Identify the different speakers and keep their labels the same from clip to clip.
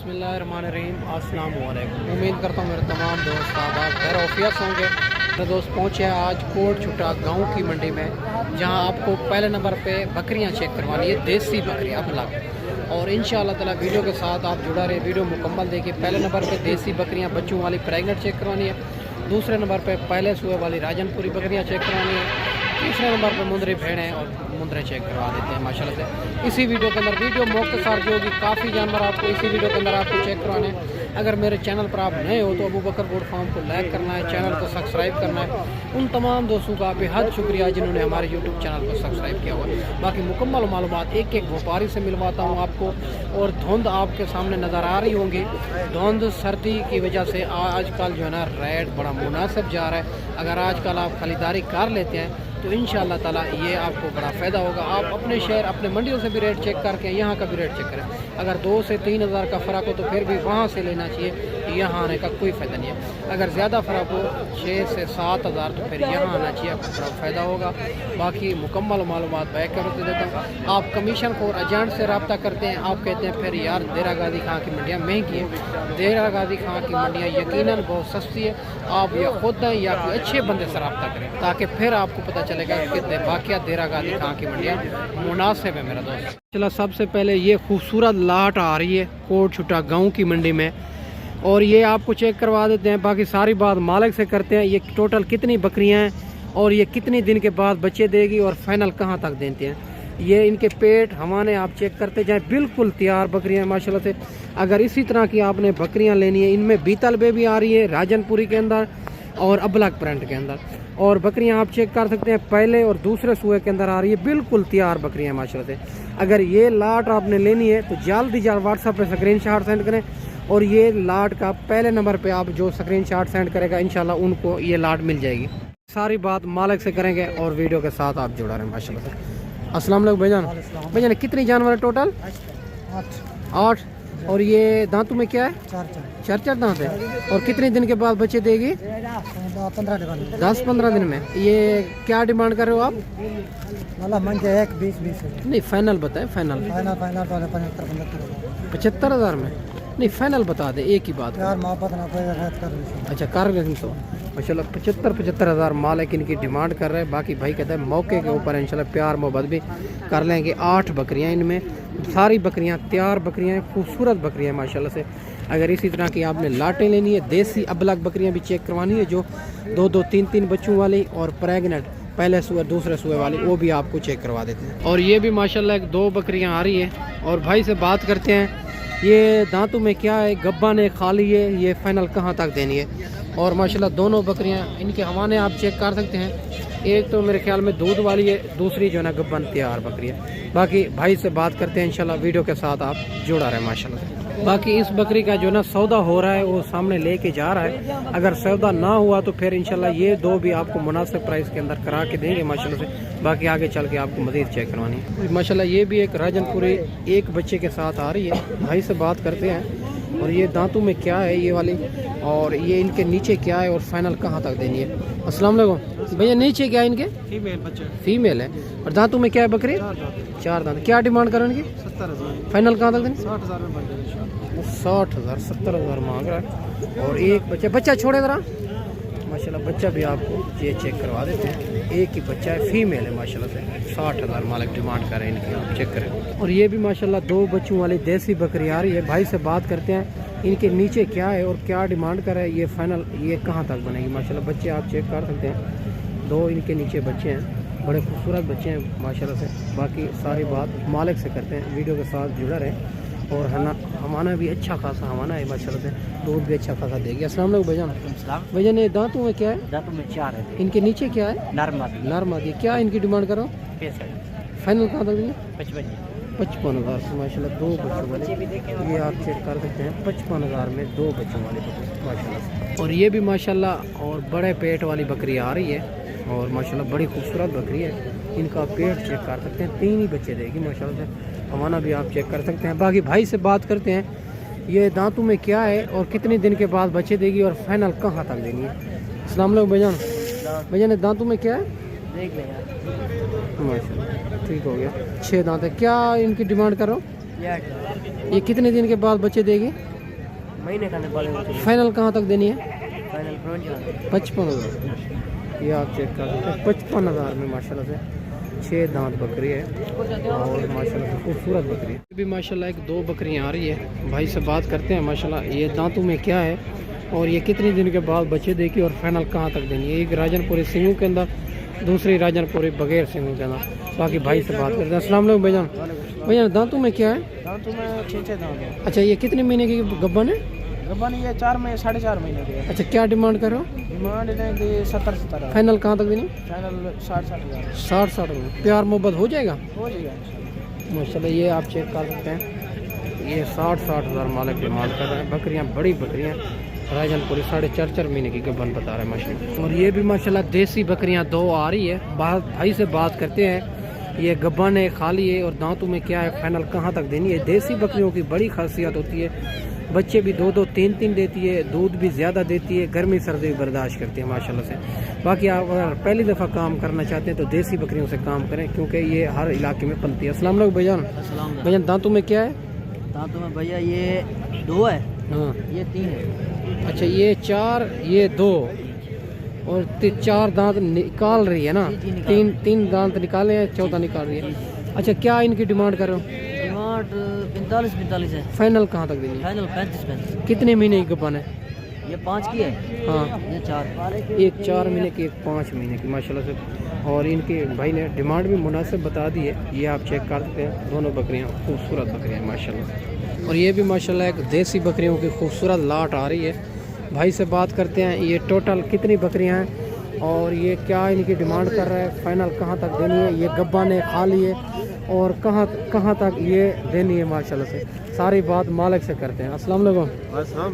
Speaker 1: बिस्मिल्लाहिर्रहमानिर्रहीम। अस्सलाम वालेकुम। उम्मीद करता हूँ मेरे तमाम दोस्त आबाद खैर ऑफियत होंगे। मेरे दोस्त पहुँचे हैं आज कोट छुटा गाँव की मंडी में, जहाँ आपको पहले नंबर पे बकरियाँ चेक करवानी है, देसी बकरियाँ अलग। और इंशाअल्लाह ताला वीडियो के साथ आप जुड़ा रहे, वीडियो मुकम्मल देखिए। पहले नंबर पे देसी बकरियाँ बच्चों वाली प्रेगनेंट चेक करवानी है। दूसरे नंबर पे पहले सुबह वाली राजनपुरी बकरियाँ चेक करवानी है। तीसरे नंबर पे मुंदरी भेड़ें और मुंदरे चेक करवा देते हैं माशाल्लाह से। इसी वीडियो के अंदर वीडियो मुख्तसर जो होगी, काफ़ी जानवर आपको इसी वीडियो के अंदर आपको चेक करवाने हैं। अगर मेरे चैनल पर आप नए हो तो अबू बकर गोट फार्म को लाइक करना है, चैनल को सब्सक्राइब करना है। उन तमाम दोस्तों का बेहद शुक्रिया जिन्होंने हमारे यूट्यूब चैनल को सब्सक्राइब किया हुआ है। बाकी मुकम्मल मालूमात एक एक व्यापारी से मिलवाता हूँ आपको। और धुंध आपके सामने नज़र आ रही होंगी। धुंध सर्दी की वजह से आजकल जो है ना रेट बड़ा मुनासिब जा रहा है। अगर आजकल आप खरीदारी कर लेते हैं तो इंशाअल्लाह ताला ये आपको बड़ा फ़ायदा होगा। आप अपने शहर अपने मंडियों से भी रेट चेक करके यहाँ का भी रेट चेक करें। अगर 2 से 3 हज़ार का फ़र्क हो तो फिर भी वहाँ से लेना चाहिए, यहाँ आने का कोई फ़ायदा नहीं है। अगर ज़्यादा फ़र्क हो 6 से 7 हज़ार तो फिर यहाँ आना चाहिए, आपको बड़ा फ़ायदा होगा। बाकी मुकम्मल मालूमात बैक करते देता हूँ। आप कमीशन को एजेंट से रब्ता करते हैं, आप कहते हैं फिर यार देरा गाजी खां की मंडियाँ महंगी हैं। देरा गाजी खां की मंडियाँ यकीनन बहुत सस्ती है। आप या खुद हैं या कोई अच्छे बंदे से रब्ता करें, ताकि फिर आपको पता चलेगा कि वाक़या देरा गाजी खां की मंडियाँ मुनासिब है मेरा दोस्त। चला सबसे पहले ये खूबसूरत लाट आ रही है कोट छुटा गाँव की मंडी में, और ये आपको चेक करवा देते हैं। बाकी सारी बात मालिक से करते हैं। ये टोटल कितनी बकरियां हैं और ये कितनी दिन के बाद बच्चे देगी और फाइनल कहां तक देते हैं। ये इनके पेट हवाने आप चेक करते जाएं, बिल्कुल तैयार बकरियां हैं माशाल्लाह से। अगर इसी तरह की आपने बकरियां लेनी है, इनमें बीतल बेबी आ रही है राजनपुरी के अंदर और अबलग प्रिंट के अंदर। और बकरियां आप चेक कर सकते हैं पहले और दूसरे सूए के अंदर आ रही है, बिल्कुल तैयार बकरियां हैं माशाल्लाह से। अगर ये लाट आपने लेनी है तो जल्द व्हाट्सएप पे स्क्रीनशॉट सेंड करें। और ये लाट का पहले नंबर पे आप जो स्क्रीनशॉट सेंड करेगा इंशाल्लाह उनको ये लाट मिल जाएगी। सारी बात मालिक से करेंगे और वीडियो के साथ आप जुड़ा रहे माशाल्लाह से। अस्सलाम वालेकुम भाईजान। कितनी जानवर है टोटल? 8। और ये दांतों में क्या है? 4 दांत है। और कितने दिन के बाद बच्चे देगी? 10-15 दिन में। ये क्या डिमांड कर रहे हो आप?
Speaker 2: 1-20
Speaker 1: नहीं फाइनल बताएं। फाइनल 75 हज़ार में नहीं, फाइनल बता दे एक ही बात
Speaker 2: यार, मोहब्बत ना कोई
Speaker 1: अच्छा कर लेकिन तो माशाल्लाह 75 हज़ार मालिक इनकी डिमांड कर रहे हैं। बाकी भाई कहते हैं मौके के ऊपर इंशाल्लाह प्यार मोहब्बत भी कर लेंगे। 8 बकरियां इनमें, सारी बकरियां तैयार बकरियां हैं, खूबसूरत बकरियां हैं माशाल्लाह से। अगर इसी तरह की आपने लाटें लेनी है, देसी अबलग बकरियां भी चेक करवानी है जो 2-2, 3-3 बच्चों वाली और प्रेगनेंट पहले सुए दूसरे सुए वाली, वो भी आपको चेक करवा देते हैं। और ये भी माशाल्लाह 2 बकरियां आ रही है। और भाई से बात करते हैं ये दांतों में क्या है, गब्बा ने खाली है, ये फाइनल कहाँ तक देनी है। और माशाल्लाह दोनों बकरियां इनके हवाने आप चेक कर सकते हैं। एक तो मेरे ख्याल में दूध वाली है, दूसरी जो है ना गब्बन तैयार बकरी है। बाकी भाई से बात करते हैं इंशाल्लाह, वीडियो के साथ आप जुड़ा रहे माशाल्लाह से। बाकी इस बकरी का जो ना सौदा हो रहा है वो सामने लेके जा रहा है। अगर सौदा ना हुआ तो फिर इंशाल्लाह ये 2 भी आपको मुनासिब प्राइस के अंदर करा के देंगे माशाल्लाह से। बाकी आगे चल के आपको मज़ीद चेक करवानी है माशाल्लाह। ये भी एक राजनपुरी एक बच्चे के साथ आ रही है। भाई से बात करते हैं। और ये दांतों में क्या है ये वाली, और ये इनके नीचे क्या है और फाइनल कहाँ तक देनी है। अस्सलाम वालेकुम भैया, नीचे क्या है इनके?
Speaker 2: फीमेल बच्चे।
Speaker 1: फीमेल है। और दांतों में क्या है बकरी? 4 दांत। क्या डिमांड करें इनकी?
Speaker 2: 70,000।
Speaker 1: फाइनल कहाँ तक देनी?
Speaker 2: 60,000 में बन जाएगी।
Speaker 1: 60,000 70,000 मांग रहा है। और एक बच्चा छोड़े ज़रा माशाल्लाह, बच्चा भी आपको ये चेक करवा देते हैं। एक ही बच्चा है, फीमेल है माशाल्लाह से। 60,000 मालिक डिमांड कर रहे हैं इनकी, आप चेक करें। और ये भी माशाल्लाह 2 बच्चों वाली देसी बकरी आ रही है। भाई से बात करते हैं इनके नीचे क्या है और क्या डिमांड कर रहा है, ये फाइनल ये कहाँ तक बनेगी माशाल्लाह। बच्चे आप चेक कर सकते हैं, 2 इनके नीचे बच्चे हैं, बड़े खूबसूरत बच्चे हैं माशाल्लाह से। बाकी सारी बात मालिक से करते हैं, वीडियो के साथ जुड़ा रहे। और हमाना भी अच्छा खासा हमाना है माशाल्लाह से, दूध भी अच्छा खासा देगी। अस्सलाम वालेकुम भाईजान। भाईजान ये दांतों में क्या है?
Speaker 2: दांतों में 4 है।
Speaker 1: इनके नीचे क्या है? नरमादी। क्या इनकी डिमांड करो?
Speaker 2: 65।
Speaker 1: फाइनल कहाँ तक देंगे?
Speaker 2: 55
Speaker 1: हज़ार से माशाल्लाह 2 बच्चों वाले, ये आप चेक कर सकते हैं। 55 हज़ार में 2 बच्चों वाली बकरी माशाल्लाह। और ये भी माशाल्लाह और बड़े पेट वाली बकरी आ रही है और माशाल्लाह बड़ी खूबसूरत बकरी है। इनका पेट चेक कर सकते हैं, 3 ही बच्चे देगी माशाल्लाह से। हमारा भी आप चेक कर सकते हैं। बाकी भाई से बात करते हैं ये दांतों में क्या है और कितने दिन के बाद बच्चे देगी और फाइनल कहाँ तक देंगी। अस्सलाम वालेकुम भाईजान। भाईजान दांतों में क्या है?
Speaker 2: देख ले यार,
Speaker 1: माशाल्लाह ठीक हो गया। 6 दांत है। क्या इनकी डिमांड कर रहा हूँ?
Speaker 2: ये
Speaker 1: ये कितने दिन के बाद बच्चे देगी?
Speaker 2: महीने खाने वाले होते हैं।
Speaker 1: फाइनल कहाँ तक देनी है?
Speaker 2: फाइनल
Speaker 1: 55,000। ये आप चेक कर सकते हैं 55,000 में माशाल्लाह से 6 दांत बकरी है और माशाल्लाह से खूबसूरत बकरी है। अभी माशाल्लाह एक 2 बकरियां आ रही है, भाई से बात करते हैं। माशाल्लाह ये दांतों में क्या है और ये कितने दिन के बाद बच्चे देगी और फाइनल कहाँ तक देनी है? एक राजनपुरी सिंगों के अंदर, दूसरी राजनपुरी बगैर सिंगों के अंदर। बाकी भाई से बात करते हैं। अस्सलाम वालेकुम भाईजान। भैया दांतों में क्या है?
Speaker 2: दांतों में 6 दांत है।
Speaker 1: अच्छा, ये कितने महीने की गब्बन है?
Speaker 2: गब्बन ये 4 में 4.5 महीने की है।
Speaker 1: अच्छा, क्या डिमांड करो?
Speaker 2: डिमांड लेंगे 70
Speaker 1: फाइनल कहाँ तक देनी?
Speaker 2: फाइनल 60 हज़ार।
Speaker 1: 60 में प्यार मोहब्बत हो जाएगा
Speaker 2: हो जाएगा
Speaker 1: माशाल्लाह। ये आप चेक कर सकते हैं, ये 60 हज़ार मालिक डिमांड कर रहे हैं। बकरियां बड़ी बकरियां, राजनपुरी 4.5 महीने की गब्बन बता रहे हैं माशाल्लाह। और ये भी माशाल्लाह देसी बकरियां 2 आ रही है। भाई से बात करते हैं, ये गब्बन है, खाली है और दांतों में क्या है, फाइनल कहाँ तक देनी है? देसी बकरियों की बड़ी खासियत होती है, बच्चे भी 2-2, 3-3 देती है, दूध भी ज़्यादा देती है, गर्मी सर्दी भी बर्दाश्त करती है माशाल्लाह से। बाकी आप अगर पहली दफ़ा काम करना चाहते हैं तो देसी बकरियों से काम करें, क्योंकि ये हर इलाके में पलती है। अस्सलाम वालेकुम भाईजान। भाईजान दांतों में क्या है?
Speaker 2: दांतों में भैया ये 2 है,
Speaker 1: हाँ,
Speaker 2: ये 3 है।
Speaker 1: अच्छा, ये 4, ये 2 और 4 दांत निकाल रही है ना?
Speaker 2: जी, निकाल।
Speaker 1: 3 दांत निकाले हैं, 14 निकाल रही है। अच्छा, क्या इनकी डिमांड करो?
Speaker 2: डिमांड 45 है।
Speaker 1: फाइनल कहाँ तक देनी है?
Speaker 2: फाइनल 35।
Speaker 1: कितने महीने की गब्बन है?
Speaker 2: ये 5 की है।
Speaker 1: हाँ,
Speaker 2: ये 4।
Speaker 1: एक 4 महीने की, एक 5 महीने की माशाल्लाह से। और इनके भाई ने डिमांड भी मुनासिब बता दी है। ये आप चेक कर सकते हैं, दोनों बकरियां खूबसूरत बकरियां माशाल्लाह। और ये भी माशाल्लाह एक देसी बकरियों की खूबसूरत लाट आ रही है। भाई से बात करते हैं, ये टोटल कितनी बकरियां हैं और ये क्या इनकी डिमांड कर रहा है, फाइनल कहाँ तक देनी है? ये गब्बा ने खाली है और कहाँ तक ये देनी है माशाल्लाह से। सारी बात मालिक से करते हैं। अस्सलाम वालेकुम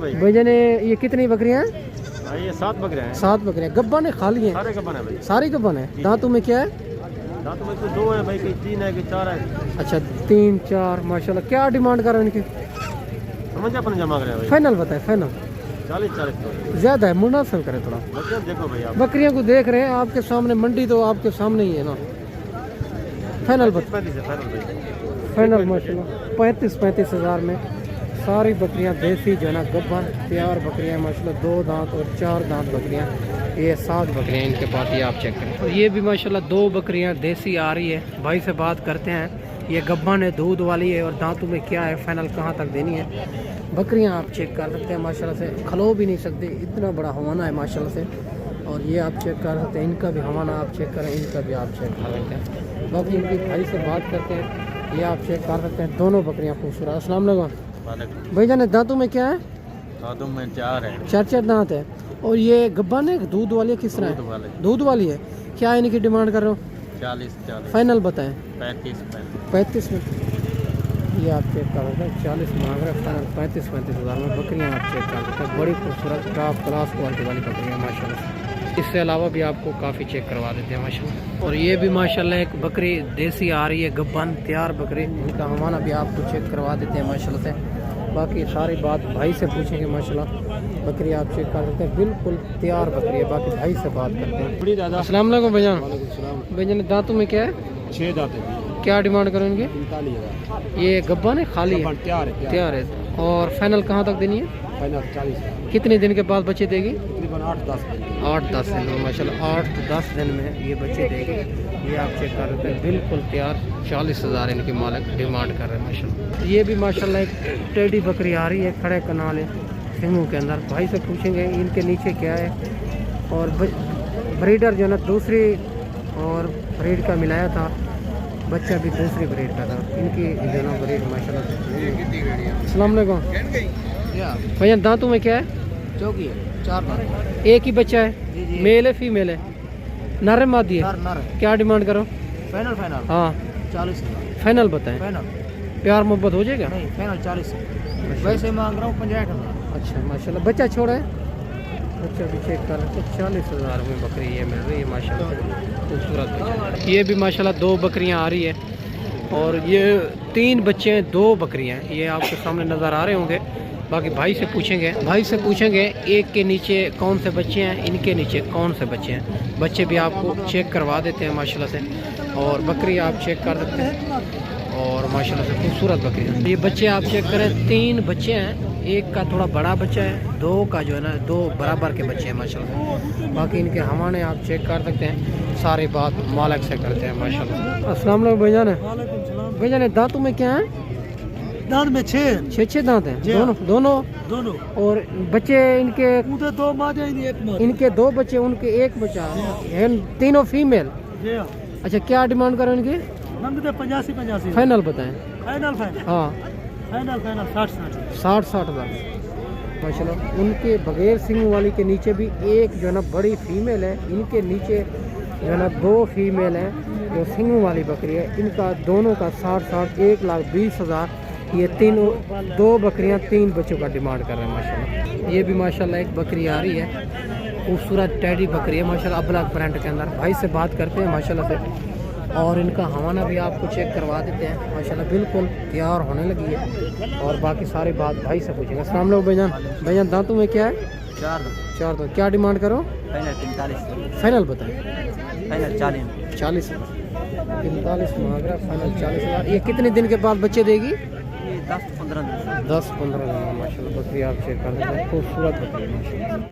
Speaker 3: भाई
Speaker 1: भाईजान। ये कितनी बकरियां हैं?
Speaker 3: ये 7 बकरियां हैं।
Speaker 1: 7 बकरियां। गब्बा ने खाली है?
Speaker 3: सारे गब्बन है भाई।
Speaker 1: सारी गब्बन है। दांतों में क्या है?
Speaker 3: दांतों में कुछ 2 है भाई, कोई 3 है, कोई 4 है।
Speaker 1: अच्छा, 3, 4 माशाल्लाह। क्या डिमांड कर रहे हैं इनकी?
Speaker 3: समझ अपन जमा कर रहे हैं भाई।
Speaker 1: फाइनल बताए। फाइनल
Speaker 3: 40 तो
Speaker 1: ज़्यादा है, मुनासिब करें थोड़ा।
Speaker 3: बच्चे देखो भाई आप।
Speaker 1: बकरियों को देख रहे हैं आपके सामने, मंडी तो आपके सामने ही है ना। फाइनल बता।
Speaker 3: 35 है फाइनल भाई।
Speaker 1: फाइनल माशाल्लाह 35 हज़ार में सारी बकरियां देसी जो है ना, गब्बन तैयार बकरियां माशाल्लाह। 2 दांत और 4 दांत बकरियां, ये 7 बकरियां इनके पास। ये आप चेक करें। और ये भी माशाल्लाह 2 बकरियां देसी आ रही है। भाई से बात करते हैं, ये गब्बन है, दूध वाली है और दांतों में क्या है, फाइनल कहाँ तक देनी है? बकरियां आप चेक कर सकते हैं माशाल्लाह से, खलो भी नहीं सकते, इतना बड़ा हवाना है माशाल्लाह से। और ये आप चेक कर सकते हैं, इनका भी हवाना आप चेक करें, इनका भी आप चेक कर सकते हैं। बाकी इनकी भाई से बात करते हैं, ये आप चेक कर सकते हैं, दोनों बकरियां खूबसूरत। अस्सलाम वालेकुम भाईजान। दांतों में क्या है?
Speaker 3: दांतों में 4 है।
Speaker 1: 4 दांत है। और ये गब्बन है, दूध वाली है, किस तरह है? दूध वाली है। क्या इनकी डिमांड कर रहे हो?
Speaker 3: 40
Speaker 1: फाइनल बताएं।
Speaker 3: 35
Speaker 1: में। ये आप चेक कर सकते हैं, 40 मांग रहे, फाइनल 35 हज़ार में बकरियां आप चेक कर सकते हैं। बड़ी खूबसूरत टॉप क्लास क्वालिटी वाली बकरियां माशाल्लाह। इससे अलावा भी आपको काफ़ी चेक करवा देते हैं माशाल्लाह। और ये भी माशाल्लाह एक बकरी देसी आ रही है, गब्बन तैयार बकरी, इनका हमारा भी आपको चेक करवा देते हैं माशाल्लाह से। बाकी सारी बात भाई से पूछेंगे माशाल्लाह। बकरी आप चेक कर सकते हैं, बिल्कुल तैयार बकरी है। बाकी भाई से बात करते हैं। अस्सलाम वालेकुम भाईजान। भाईजान दांतों में क्या है?
Speaker 3: 6 दांत है।
Speaker 1: क्या डिमांड करो इनकी?
Speaker 3: 45,000।
Speaker 1: ये गब्बन है, खाली है? तैयार है। और फाइनल कहाँ तक देनी है?
Speaker 3: फाइनल 40।
Speaker 1: कितने दिन के बाद बच्चे देगी?
Speaker 3: तकरीबन 8-10 दिन।
Speaker 1: 8-10 दिन में माशाल्लाह। 8-10 दिन में ये बच्चे देगी। ये आप चेक कर सकते हैं, बिल्कुल तैयार। 40 हज़ार इनकी मालिक डिमांड कर रहे हैं माशाल्लाह। ये भी माशाल्लाह एक टेडी बकरी आ रही है, खड़े कनाल है, सिंगों के अंदर। भाई से पूछेंगे इनके नीचे क्या है। और ब्रीडर जो है ना, दूसरी और ब्रीड का मिलाया था, बच्चा भी दूसरी ब्रीड का था। इनकी जो ना ब्रीड माशाल्लाह से। अस्सलाम वालेकुम भैया। दांतों में क्या है?
Speaker 2: चौकी है, 4 दांत।
Speaker 1: एक ही बच्चा है?
Speaker 2: जी।
Speaker 1: मेल है फीमेल है? नर है मादी है?
Speaker 2: नर है।
Speaker 1: क्या डिमांड करो?
Speaker 2: फाइनल
Speaker 1: हाँ
Speaker 2: 40।
Speaker 1: फाइनल बताएं।
Speaker 2: फाइनल
Speaker 1: प्यार मोहब्बत हो जाएगा?
Speaker 2: नहीं, फाइनल 40 है। वैसे मांग रहा हूँ 65,000।
Speaker 1: अच्छा माशाल्लाह। बच्चा छोड़ा है? बच्चा भी चेक कर रहे हैं। 40 हज़ार में बकरी ये मिल रही है माशाल्लाह, खूबसूरत बच्चा। ये भी माशाल्लाह 2 बकरियां आ रही है और ये 3 बच्चे हैं, 2 बकरियां हैं। ये आपके सामने नज़र आ रहे होंगे। बाकी भाई से पूछेंगे एक के नीचे कौन से बच्चे हैं, इनके नीचे कौन से बच्चे हैं। बच्चे भी आपको चेक करवा देते हैं माशाल्लाह से। और बकरी आप चेक कर सकते हैं और माशाल्लाह से खूबसूरत बकरी है। ये बच्चे आप चेक करें, 3 बच्चे हैं एक का थोड़ा बड़ा बच्चा है, दो का जो है ना दो बराबर के बच्चे हैं माशाल्लाह। बाकी इनके हवाने आप चेक कर सकते हैं, सारी बात मालिक से करते हैं माशाल्लाह। अस्सलाम वालेकुम भाईजान।
Speaker 2: वालेकुम सलाम।
Speaker 1: भाईजान दांतों में क्या है?
Speaker 2: दांत में 6
Speaker 1: छः दांत हैं
Speaker 2: जी
Speaker 1: दोनों दोनों।
Speaker 2: दोनों।
Speaker 1: और बच्चे इनके
Speaker 2: उनके 2 मादे हैं, एक मादा।
Speaker 1: इनके 2 बच्चे, उनके 1 बच्चा है, तीनों फीमेल।
Speaker 2: जी हाँ।
Speaker 1: अच्छा क्या डिमांड करो इनकी?
Speaker 2: नंग दे 85
Speaker 1: फाइनल बताएं।
Speaker 2: फाइनल
Speaker 1: हाँ
Speaker 2: 60
Speaker 1: 60 हज़ार माशाल्लाह। उनके बगैर सिंग वाली के नीचे भी एक जो है ना बड़ी फीमेल है, इनके नीचे जो है ना 2 फीमेल हैं जो सिंग वाली बकरी है। इनका दोनों का 60 1,20,000। ये तीनों 2 बकरियां 3 बच्चों का डिमांड कर रहे हैं माशाल्लाह। ये भी माशाल्लाह एक बकरी आ रही है, खूबसूरत टैडी बकरी है माशाल्लाह, अबलग प्रिंट के अंदर। भाई से बात करते हैं माशाल्लाह से, और इनका हवाना भी आपको चेक करवा देते हैं माशाल्लाह। बिल्कुल तैयार होने लगी है, और बाकी सारी बात भाई से पूछेंगे। अस्सलाम वालेकुम भाईजान। भाईजान दांतों में क्या है? 4 दांत। क्या डिमांड करो? फाइनल बताएं। 40 45 मांग रहा, फाइनल 40,000। ये कितने दिन के बाद बच्चे देगी? 10-15 दिन माशाल्लाह। बकरी आप चेक कर सकते हैं, खूबसूरत बकरी है माशाल्लाह।